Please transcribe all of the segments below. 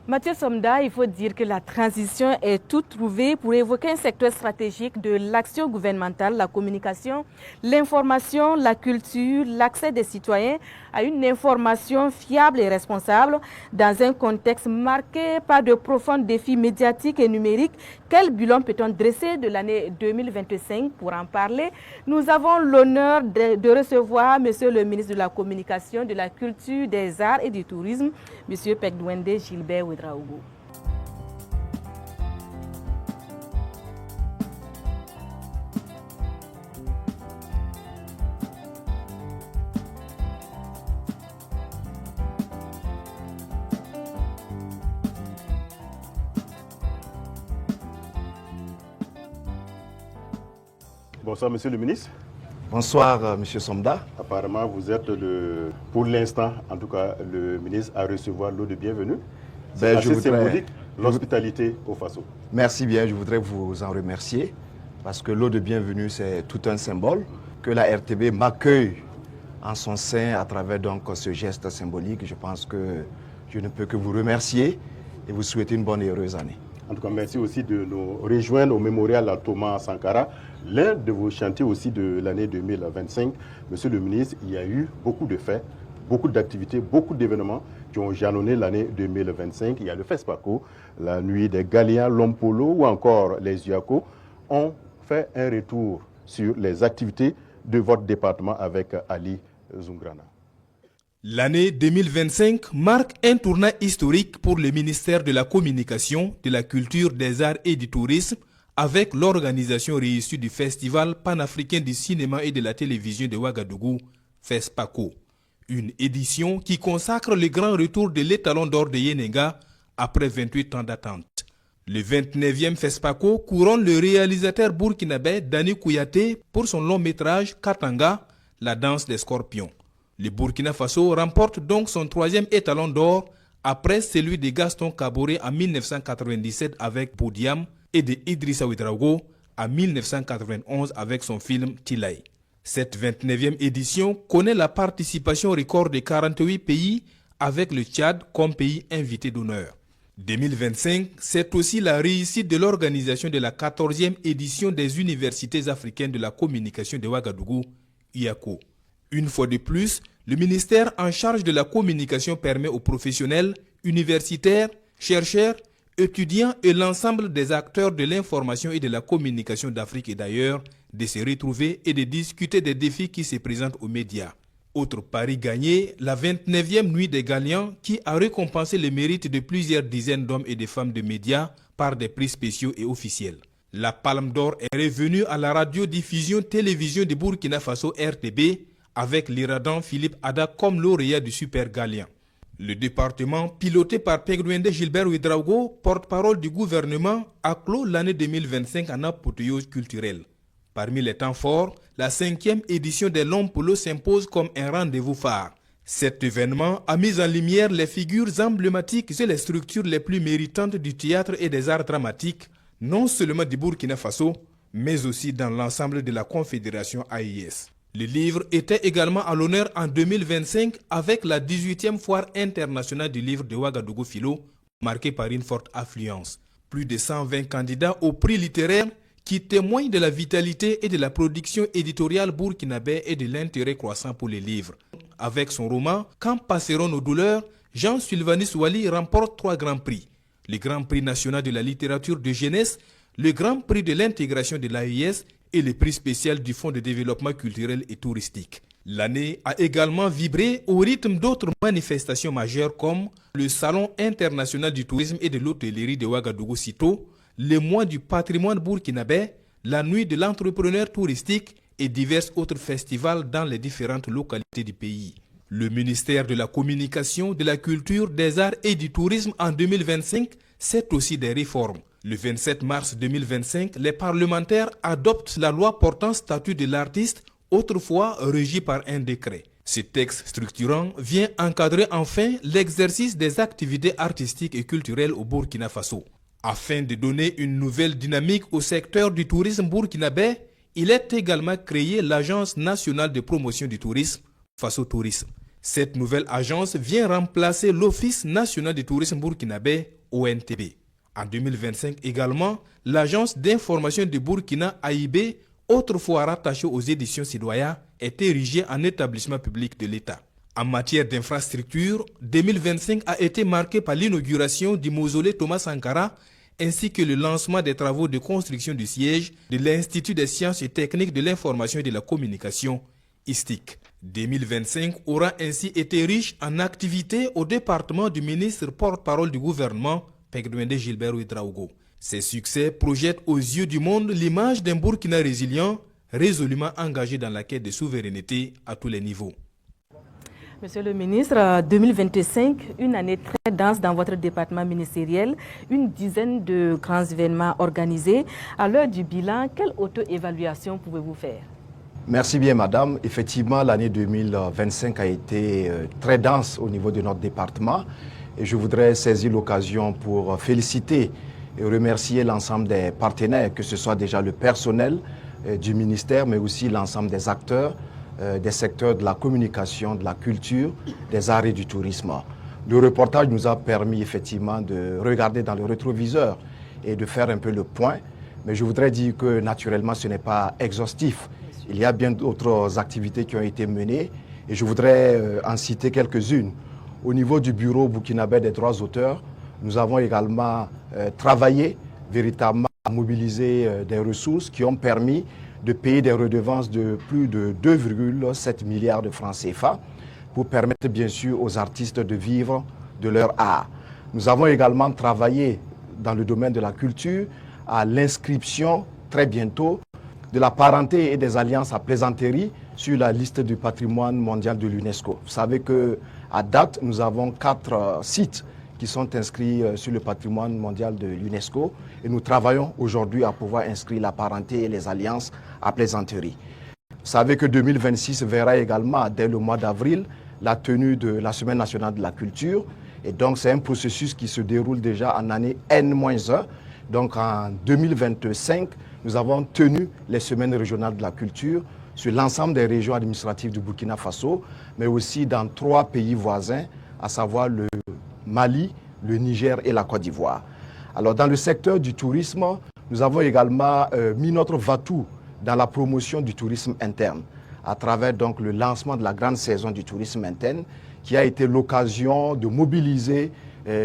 Mathieu Somda, il faut dire que la transition est toute trouvée pour évoquer un secteur stratégique de l'action gouvernementale, la communication, l'information, la culture, l'accès des citoyens à une information fiable et responsable dans un contexte marqué par de profonds défis médiatiques et numériques. Quel bilan peut-on dresser de l'année 2025? Pour en parler, nous avons l'honneur de recevoir Monsieur le ministre de la Communication, de la Culture, des Arts et du Tourisme, Monsieur Pegdouende Gilbert Ouedraogo. Bonsoir, Monsieur le ministre. Bonsoir, Monsieur Somda. Apparemment, vous êtes, pour l'instant, en tout cas, le ministre à recevoir l'eau de bienvenue. C'est assez symbolique, l'hospitalité au Faso. Merci bien, je voudrais vous en remercier parce que l'eau de bienvenue, c'est tout un symbole. Que la RTB m'accueille en son sein à travers donc ce geste symbolique. Je pense que je ne peux que vous remercier et vous souhaiter une bonne et heureuse année. En tout cas, merci aussi de nous rejoindre au mémorial à Thomas Sankara. L'un de vos chantiers aussi de l'année 2025, Monsieur le ministre, il y a eu beaucoup de faits, beaucoup d'activités, beaucoup d'événements qui ont jalonné l'année 2025. Il y a le FESPACO, la nuit des Galiens, l'Ompolo ou encore les UACO ont fait un retour sur les activités de votre département avec Ali Zungrana. L'année 2025 marque un tournant historique pour le ministère de la Communication, de la Culture, des Arts et du Tourisme avec l'organisation réussie du Festival panafricain du cinéma et de la télévision de Ouagadougou, FESPACO. Une édition qui consacre le grand retour de l'étalon d'or de Yenenga après 28 ans d'attente. Le 29e FESPACO couronne le réalisateur burkinabé Dani Kouyaté pour son long métrage Katanga, la danse des scorpions. Le Burkina Faso remporte donc son 3e étalon d'or après celui de Gaston Kaboré en 1997 avec Boudiam et de Idrissa Ouedraogo en 1991 avec son film Tilay. Cette 29e édition connaît la participation record de 48 pays avec le Tchad comme pays invité d'honneur. 2025, c'est aussi la réussite de l'organisation de la 14e édition des universités africaines de la communication de Ouagadougou, UACO. Une fois de plus, le ministère en charge de la communication permet aux professionnels, universitaires, chercheurs, étudiants et l'ensemble des acteurs de l'information et de la communication d'Afrique et d'ailleurs de se retrouver et de discuter des défis qui se présentent aux médias. Autre pari gagné, la 29e nuit des Galiens qui a récompensé le mérite de plusieurs dizaines d'hommes et de femmes de médias par des prix spéciaux et officiels. La Palme d'Or est revenue à la radiodiffusion télévision de Burkina Faso RTB avec l'Iradan Philippe Ada comme lauréat du Super Galien. Le département, piloté par Pegdouende Gilbert Ouedraogo, porte-parole du gouvernement, a clos l'année 2025 en apothéose culturelle. Parmi les temps forts, la 5e édition des l'Ompolo s'impose comme un rendez-vous phare. Cet événement a mis en lumière les figures emblématiques et les structures les plus méritantes du théâtre et des arts dramatiques, non seulement du Burkina Faso, mais aussi dans l'ensemble de la Confédération AIS. Le livre était également à l'honneur en 2025 avec la 18e foire internationale du livre de Ouagadougou Philo, marquée par une forte affluence. Plus de 120 candidats au prix littéraire qui témoignent de la vitalité et de la production éditoriale burkinabé et de l'intérêt croissant pour les livres. Avec son roman « Quand passeront nos douleurs », Jean Sylvanus Wali remporte 3 grands prix. Le Grand Prix national de la littérature de jeunesse, le Grand Prix de l'intégration de l'AIS et le prix spécial du Fonds de développement culturel et touristique. L'année a également vibré au rythme d'autres manifestations majeures comme le Salon international du tourisme et de l'hôtellerie de Ouagadougou Cito, le mois du patrimoine burkinabé, la nuit de l'entrepreneur touristique et divers autres festivals dans les différentes localités du pays. Le ministère de la Communication, de la Culture, des Arts et du Tourisme en 2025, c'est aussi des réformes. Le 27 mars 2025, les parlementaires adoptent la loi portant statut de l'artiste, autrefois régie par un décret. Ce texte structurant vient encadrer enfin l'exercice des activités artistiques et culturelles au Burkina Faso. Afin de donner une nouvelle dynamique au secteur du tourisme burkinabé, il est également créé l'Agence nationale de promotion du tourisme, Faso Tourisme. Cette nouvelle agence vient remplacer l'Office national du tourisme burkinabé, ONTB. En 2025 également, l'agence d'information de Burkina AIB, autrefois rattachée aux éditions Sidoya, est érigée en établissement public de l'État. En matière d'infrastructure, 2025 a été marqué par l'inauguration du mausolée Thomas Sankara ainsi que le lancement des travaux de construction du siège de l'Institut des sciences et techniques de l'information et de la communication, ISTIC. 2025 aura ainsi été riche en activités au département du ministre porte-parole du gouvernement, Pegdouende Gilbert Ouedraogo. Ces succès projettent aux yeux du monde l'image d'un Burkina résilient, résolument engagé dans la quête de souveraineté à tous les niveaux. Monsieur le ministre, 2025, une année très dense dans votre département ministériel, une dizaine de grands événements organisés. À l'heure du bilan, quelle auto-évaluation pouvez-vous faire? Merci bien, madame. Effectivement, l'année 2025 a été très dense au niveau de notre département et je voudrais saisir l'occasion pour féliciter et remercier l'ensemble des partenaires, que ce soit déjà le personnel du ministère, mais aussi l'ensemble des acteurs des secteurs de la communication, de la culture, des arts et du tourisme. Le reportage nous a permis effectivement de regarder dans le rétroviseur et de faire un peu le point, mais je voudrais dire que naturellement ce n'est pas exhaustif. Il y a bien d'autres activités qui ont été menées et je voudrais en citer quelques-unes. Au niveau du bureau burkinabé des droits d'auteur, nous avons également travaillé véritablement à mobiliser des ressources qui ont permis de payer des redevances de plus de 2,7 milliards de francs CFA pour permettre bien sûr aux artistes de vivre de leur art. Nous avons également travaillé dans le domaine de la culture à l'inscription très bientôt de la parenté et des alliances à plaisanterie sur la liste du patrimoine mondial de l'UNESCO. Vous savez qu'à date, nous avons 4 sites qui sont inscrits sur le patrimoine mondial de l'UNESCO et nous travaillons aujourd'hui à pouvoir inscrire la parenté et les alliances à plaisanterie. Vous savez que 2026 verra également, dès le mois d'avril, la tenue de la Semaine nationale de la culture et donc c'est un processus qui se déroule déjà en année N-1. Donc en 2025, nous avons tenu les Semaines régionales de la culture sur l'ensemble des régions administratives du Burkina Faso, mais aussi dans 3 pays voisins, à savoir le Mali, le Niger et la Côte d'Ivoire. Alors dans le secteur du tourisme, nous avons également mis notre va-tout dans la promotion du tourisme interne, à travers donc le lancement de la grande saison du tourisme interne, qui a été l'occasion de mobiliser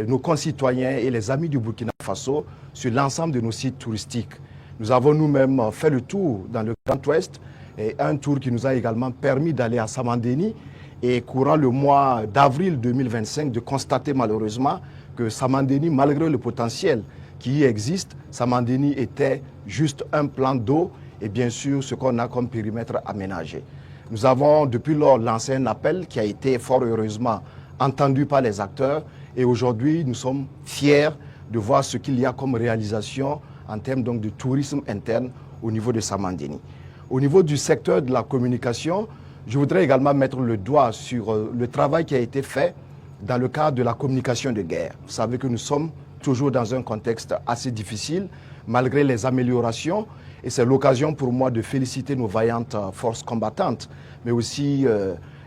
nos concitoyens et les amis du Burkina Faso sur l'ensemble de nos sites touristiques. Nous avons nous-mêmes fait le tour dans le Grand Ouest, et un tour qui nous a également permis d'aller à Samandéni, et courant le mois d'avril 2025, de constater malheureusement que Samandéni, malgré le potentiel qui y existe, Samandéni était juste un plan d'eau et bien sûr ce qu'on a comme périmètre aménagé. Nous avons depuis lors lancé un appel qui a été fort heureusement entendu par les acteurs et aujourd'hui nous sommes fiers de voir ce qu'il y a comme réalisation en termes donc de tourisme interne au niveau de Samandéni. Au niveau du secteur de la communication, je voudrais également mettre le doigt sur le travail qui a été fait dans le cadre de la communication de guerre. Vous savez que nous sommes toujours dans un contexte assez difficile, malgré les améliorations. Et c'est l'occasion pour moi de féliciter nos vaillantes forces combattantes, mais aussi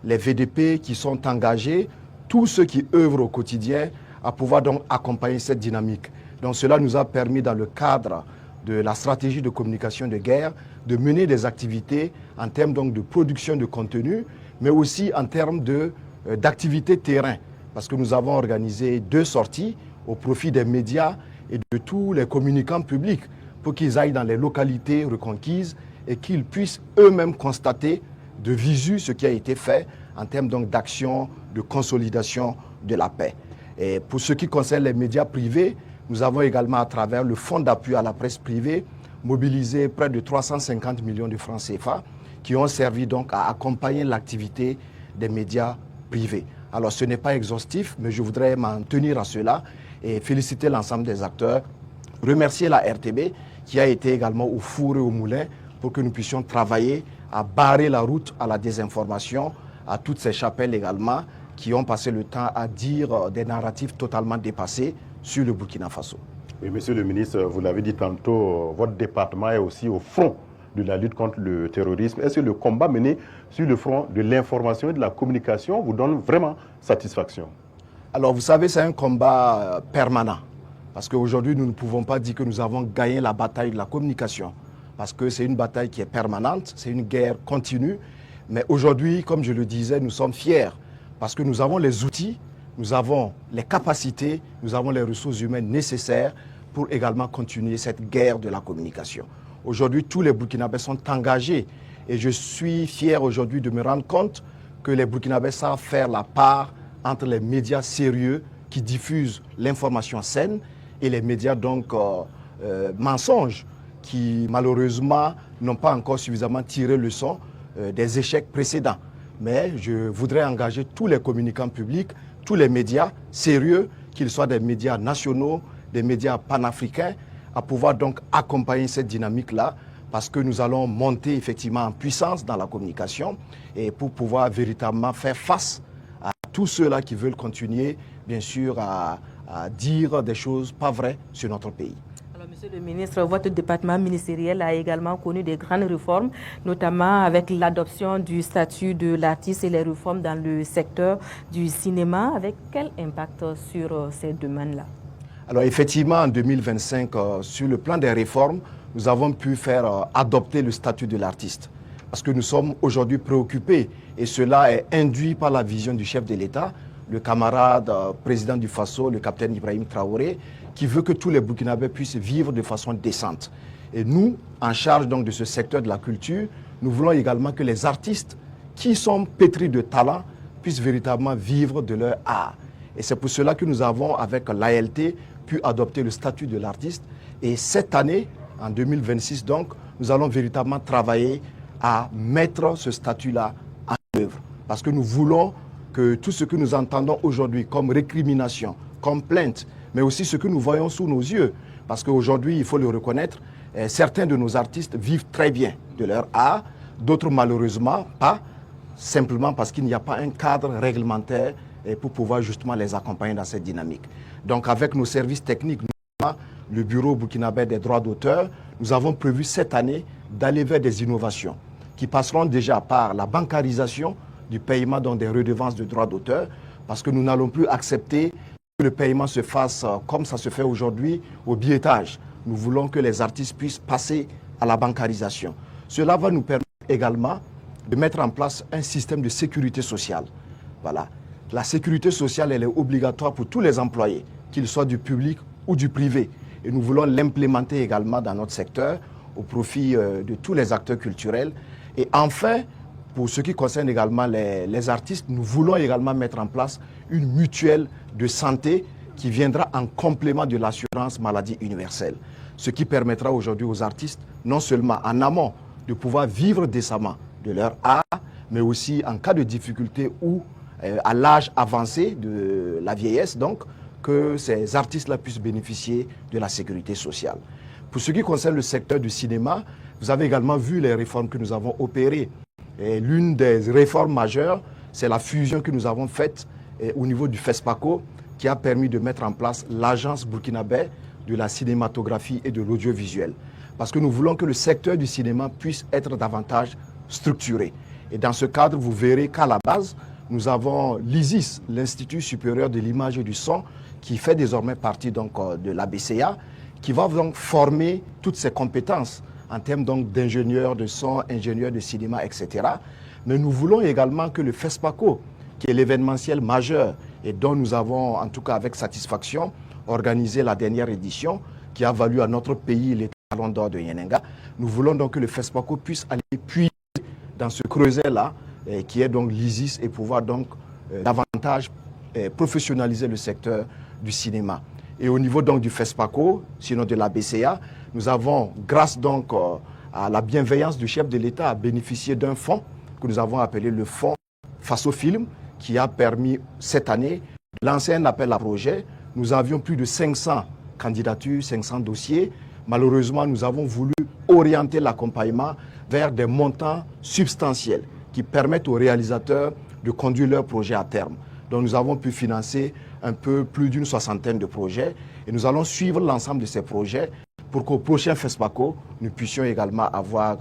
les VDP qui sont engagés, tous ceux qui œuvrent au quotidien à pouvoir donc accompagner cette dynamique. Donc cela nous a permis dans le cadre de la stratégie de communication de guerre, de mener des activités en termes donc de production de contenu, mais aussi en termes d'activités terrain. Parce que nous avons organisé 2 sorties au profit des médias et de tous les communicants publics pour qu'ils aillent dans les localités reconquises et qu'ils puissent eux-mêmes constater de visu ce qui a été fait en termes donc d'action, de consolidation de la paix. Et pour ce qui concerne les médias privés, nous avons également, à travers le fonds d'appui à la presse privée, mobilisé près de 350 millions de francs CFA qui ont servi donc à accompagner l'activité des médias privés. Alors ce n'est pas exhaustif, mais je voudrais m'en tenir à cela et féliciter l'ensemble des acteurs, remercier la RTB qui a été également au four et au moulin pour que nous puissions travailler à barrer la route à la désinformation, à toutes ces chapelles également qui ont passé le temps à dire des narratifs totalement dépassés sur le Burkina Faso. Oui, monsieur le ministre, vous l'avez dit tantôt, votre département est aussi au front de la lutte contre le terrorisme. Est-ce que le combat mené sur le front de l'information et de la communication vous donne vraiment satisfaction? Alors vous savez, c'est un combat permanent. Parce qu'aujourd'hui, nous ne pouvons pas dire que nous avons gagné la bataille de la communication. Parce que c'est une bataille qui est permanente, c'est une guerre continue. Mais aujourd'hui, comme je le disais, nous sommes fiers. Parce que nous avons les outils, nous avons les capacités, nous avons les ressources humaines nécessaires pour également continuer cette guerre de la communication. Aujourd'hui, tous les Burkinabés sont engagés. Et je suis fier aujourd'hui de me rendre compte que les Burkinabés savent faire la part entre les médias sérieux qui diffusent l'information saine et les médias donc mensonges qui malheureusement n'ont pas encore suffisamment tiré leçon des échecs précédents. Mais je voudrais engager tous les communicants publics, tous les médias sérieux, qu'ils soient des médias nationaux, des médias panafricains, à pouvoir donc accompagner cette dynamique-là, parce que nous allons monter effectivement en puissance dans la communication et pour pouvoir véritablement faire face à tous ceux-là qui veulent continuer, bien sûr, à dire des choses pas vraies sur notre pays. Alors, Monsieur le ministre, votre département ministériel a également connu des grandes réformes, notamment avec l'adoption du statut de l'artiste et les réformes dans le secteur du cinéma. Avec quel impact sur ces domaines-là? Alors effectivement, en 2025, sur le plan des réformes, nous avons pu faire adopter le statut de l'artiste. Parce que nous sommes aujourd'hui préoccupés, et cela est induit par la vision du chef de l'État, le camarade président du Faso, le capitaine Ibrahim Traoré, qui veut que tous les Burkinabés puissent vivre de façon décente. Et nous, en charge donc de ce secteur de la culture, nous voulons également que les artistes qui sont pétris de talent puissent véritablement vivre de leur art. Et c'est pour cela que nous avons, avec l'ALT, pu adopter le statut de l'artiste. Et cette année, en 2026 donc, nous allons véritablement travailler à mettre ce statut-là en œuvre. Parce que nous voulons que tout ce que nous entendons aujourd'hui comme récrimination, comme plainte, mais aussi ce que nous voyons sous nos yeux, parce qu'aujourd'hui, il faut le reconnaître, certains de nos artistes vivent très bien de leur art, d'autres malheureusement pas, simplement parce qu'il n'y a pas un cadre réglementaire pour pouvoir justement les accompagner dans cette dynamique. Donc avec nos services techniques, notamment le Bureau burkinabé des droits d'auteur, nous avons prévu cette année d'aller vers des innovations qui passeront déjà par la bancarisation du paiement dans des redevances de droits d'auteur, parce que nous n'allons plus accepter que le paiement se fasse comme ça se fait aujourd'hui au billetage. Nous voulons que les artistes puissent passer à la bancarisation. Cela va nous permettre également de mettre en place un système de sécurité sociale. Voilà. La sécurité sociale, elle est obligatoire pour tous les employés, qu'ils soient du public ou du privé. Et nous voulons l'implémenter également dans notre secteur au profit de tous les acteurs culturels. Et enfin, pour ce qui concerne également les artistes, nous voulons également mettre en place une mutuelle de santé qui viendra en complément de l'assurance maladie universelle. Ce qui permettra aujourd'hui aux artistes, non seulement en amont, de pouvoir vivre décemment de leur art, mais aussi en cas de difficulté ou à l'âge avancé de la vieillesse, donc, que ces artistes-là puissent bénéficier de la sécurité sociale. Pour ce qui concerne le secteur du cinéma, vous avez également vu les réformes que nous avons opérées. L'une des réformes majeures, c'est la fusion que nous avons faite au niveau du FESPACO, qui a permis de mettre en place l'agence burkinabé de la cinématographie et de l'audiovisuel. Parce que nous voulons que le secteur du cinéma puisse être davantage structuré. Et dans ce cadre, vous verrez qu'à la base, nous avons l'ISIS, l'Institut supérieur de l'image et du son, qui fait désormais partie donc, de l'ABCA, qui va donc former toutes ses compétences en termes d'ingénieurs de son, ingénieurs de cinéma, etc. Mais nous voulons également que le FESPACO, qui est l'événementiel majeur et dont nous avons, en tout cas avec satisfaction, organisé la dernière édition, qui a valu à notre pays les Talons d'or de Yenenga, nous voulons donc que le FESPACO puisse aller puiser dans ce creuset-là, qui est donc l'ISIS, et pouvoir donc davantage professionnaliser le secteur du cinéma. Et au niveau donc du FESPACO, sinon de la BCA, nous avons, grâce donc à la bienveillance du chef de l'État, bénéficié d'un fonds que nous avons appelé le fonds Faso Film, qui a permis cette année de lancer un appel à projet. Nous avions plus de 500 candidatures, 500 dossiers. Malheureusement, nous avons voulu orienter l'accompagnement vers des montants substantiels qui permettent aux réalisateurs de conduire leur projet à terme. Donc nous avons pu financer un peu plus d'une soixantaine de projets et nous allons suivre l'ensemble de ces projets pour qu'au prochain FESPACO, nous puissions également avoir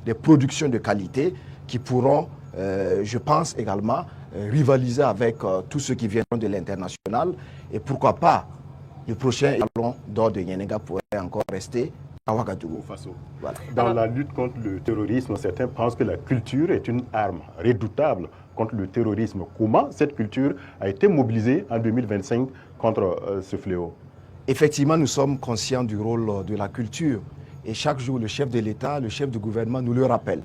des productions de qualité qui pourront, je pense également, rivaliser avec tous ceux qui viendront de l'international et pourquoi pas le prochain ballon d'or de Nyenega pourrait encore rester à Ouagadougou. Voilà. Dans la lutte contre le terrorisme, certains pensent que la culture est une arme redoutable contre le terrorisme. Comment cette culture a été mobilisée en 2025 contre ce fléau? Effectivement, nous sommes conscients du rôle de la culture. Et chaque jour, le chef de l'État, le chef du gouvernement nous le rappelle.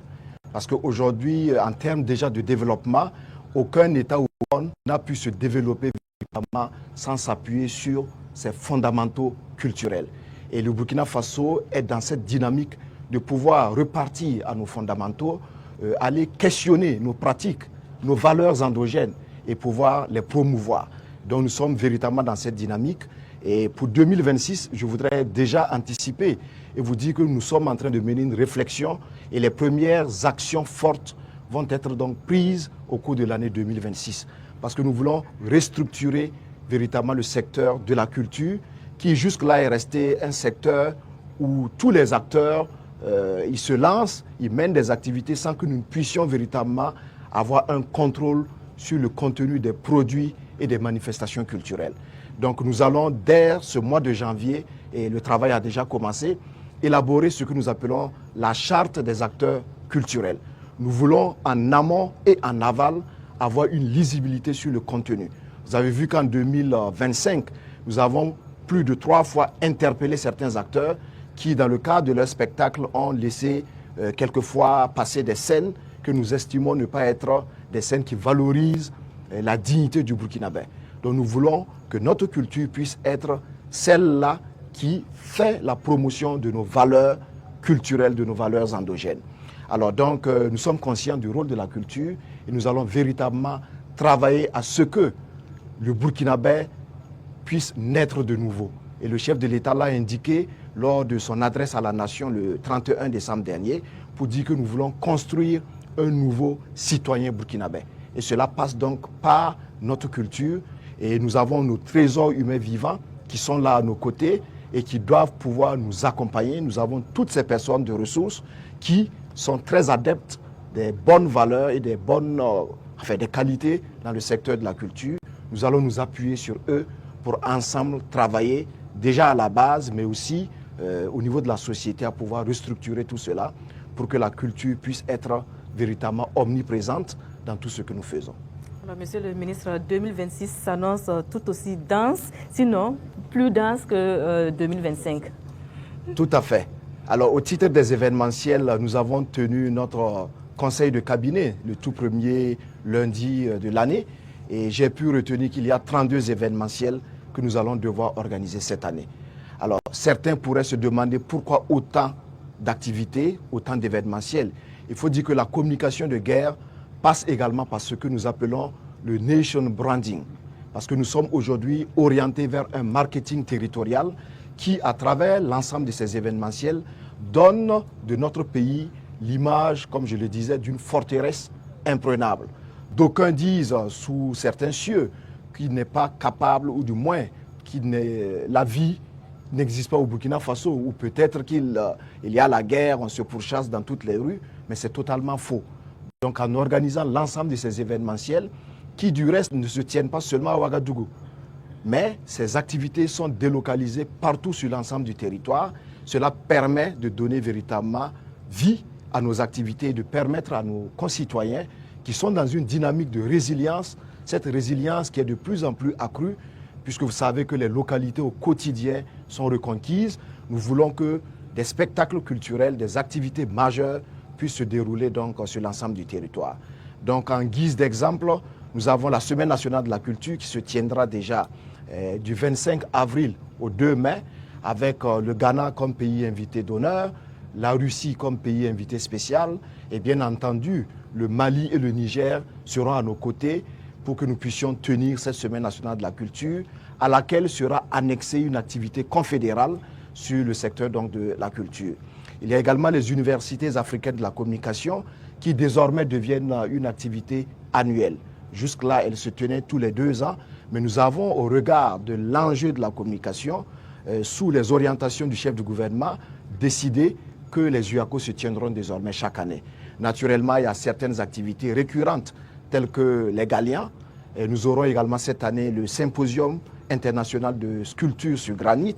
Parce qu'aujourd'hui, en termes déjà de développement, aucun État ou monde n'a pu se développer véritablement sans s'appuyer sur ses fondamentaux culturels. Et le Burkina Faso est dans cette dynamique de pouvoir repartir à nos fondamentaux, aller questionner nos pratiques, nos valeurs endogènes et pouvoir les promouvoir. Donc nous sommes véritablement dans cette dynamique. Et pour 2026, je voudrais déjà anticiper et vous dire que nous sommes en train de mener une réflexion et les premières actions fortes vont être donc prises au cours de l'année 2026. Parce que nous voulons restructurer véritablement le secteur de la culture qui jusque-là est resté un secteur où tous les acteurs, ils se lancent, ils mènent des activités sans que nous puissions véritablement avoir un contrôle sur le contenu des produits et des manifestations culturelles. Donc nous allons, dès ce mois de janvier, et le travail a déjà commencé, élaborer ce que nous appelons la charte des acteurs culturels. Nous voulons en amont et en aval avoir une lisibilité sur le contenu. Vous avez vu qu'en 2025, nous avons plus de 3 fois interpellé certains acteurs qui, dans le cadre de leur spectacle, ont laissé quelquefois passer des scènes que nous estimons ne pas être des scènes qui valorisent la dignité du Burkinabé. Donc nous voulons que notre culture puisse être celle-là qui fait la promotion de nos valeurs culturelles, de nos valeurs endogènes. Alors donc nous sommes conscients du rôle de la culture et nous allons véritablement travailler à ce que le Burkinabé puisse naître de nouveau. Et le chef de l'État l'a indiqué lors de son adresse à la nation le 31 décembre dernier pour dire que nous voulons construire un nouveau citoyen burkinabé. Et cela passe donc par notre culture et nous avons nos trésors humains vivants qui sont là à nos côtés et qui doivent pouvoir nous accompagner. Nous avons toutes ces personnes de ressources qui sont très adeptes des bonnes valeurs et des qualités dans le secteur de la culture. Nous allons nous appuyer sur eux pour ensemble travailler déjà à la base, mais aussi au niveau de la société à pouvoir restructurer tout cela pour que la culture puisse être véritablement omniprésente dans tout ce que nous faisons. Alors, Monsieur le ministre, 2026 s'annonce tout aussi dense, sinon plus dense que 2025. Tout à fait. Alors, au titre des événementiels, nous avons tenu notre conseil de cabinet le tout premier lundi de l'année et j'ai pu retenir qu'il y a 32 événementiels que nous allons devoir organiser cette année. Alors, certains pourraient se demander pourquoi autant d'activités, autant d'événementiels. Il faut dire que la communication de guerre passe également par ce que nous appelons le nation branding. Parce que nous sommes aujourd'hui orientés vers un marketing territorial qui, à travers l'ensemble de ces événementiels, donne de notre pays l'image, comme je le disais, d'une forteresse imprenable. D'aucuns disent, sous certains cieux, qu'il n'est pas capable, ou du moins, la vie n'existe pas au Burkina Faso, ou peut-être qu'il y a la guerre, on se pourchasse dans toutes les rues, mais c'est totalement faux. Donc en organisant l'ensemble de ces événementiels, qui du reste ne se tiennent pas seulement à Ouagadougou, mais ces activités sont délocalisées partout sur l'ensemble du territoire. Cela permet de donner véritablement vie à nos activités, de permettre à nos concitoyens qui sont dans une dynamique de résilience, cette résilience qui est de plus en plus accrue, puisque vous savez que les localités au quotidien sont reconquises. Nous voulons que des spectacles culturels, des activités majeures puissent se dérouler donc sur l'ensemble du territoire. Donc en guise d'exemple, nous avons la Semaine nationale de la culture qui se tiendra déjà du 25 avril au 2 mai avec le Ghana comme pays invité d'honneur, la Russie comme pays invité spécial et bien entendu le Mali et le Niger seront à nos côtés pour que nous puissions tenir cette Semaine nationale de la culture à laquelle sera annexée une activité confédérale sur le secteur donc, de la culture. Il y a également les universités africaines de la communication qui désormais deviennent une activité annuelle. Jusque-là, elles se tenaient tous les 2 ans, mais nous avons, au regard de l'enjeu de la communication, sous les orientations du chef du gouvernement, décidé que les UACO se tiendront désormais chaque année. Naturellement, il y a certaines activités récurrentes, telles que les Galiens. Et nous aurons également cette année le symposium international de sculpture sur granit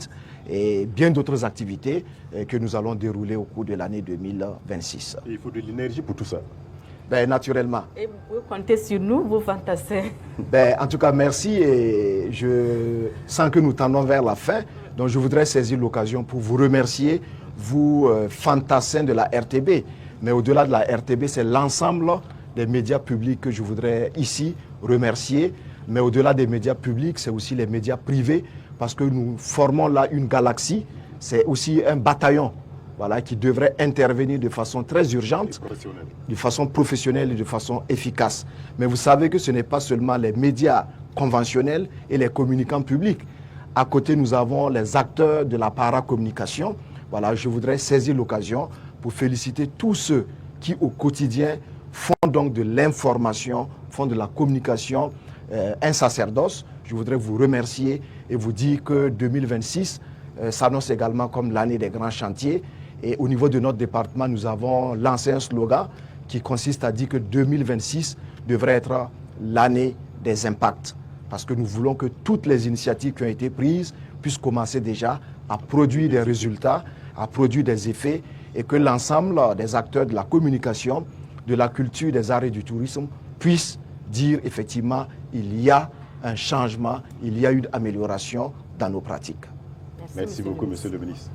et bien d'autres activités que nous allons dérouler au cours de l'année 2026. Et il faut de l'énergie pour tout ça. Ben, naturellement. Et vous comptez sur nous, vous fantassins. Ben, en tout cas, merci. Et je sens que nous tendons vers la fin. Donc, je voudrais saisir l'occasion pour vous remercier, vous, fantassins de la RTB. Mais au-delà de la RTB, c'est l'ensemble des médias publics que je voudrais ici remercier. Mais au-delà des médias publics, c'est aussi les médias privés, parce que nous formons là une galaxie. C'est aussi un bataillon, voilà, qui devrait intervenir de façon très urgente, de façon professionnelle et de façon efficace. Mais vous savez que ce n'est pas seulement les médias conventionnels et les communicants publics. À côté, nous avons les acteurs de la paracommunication. Voilà, je voudrais saisir l'occasion pour féliciter tous ceux qui, au quotidien, font donc de l'information, font de la communication un sacerdoce. Je voudrais vous remercier et vous dire que 2026 s'annonce également comme l'année des grands chantiers. Et au niveau de notre département, nous avons lancé un slogan qui consiste à dire que 2026 devrait être l'année des impacts. Parce que nous voulons que toutes les initiatives qui ont été prises puissent commencer déjà à produire des résultats, à produire des effets, et que l'ensemble des acteurs de la communication, de la culture, des arts et du tourisme puissent dire effectivement il y a un changement, il y a une amélioration dans nos pratiques. Merci beaucoup, Monsieur le ministre.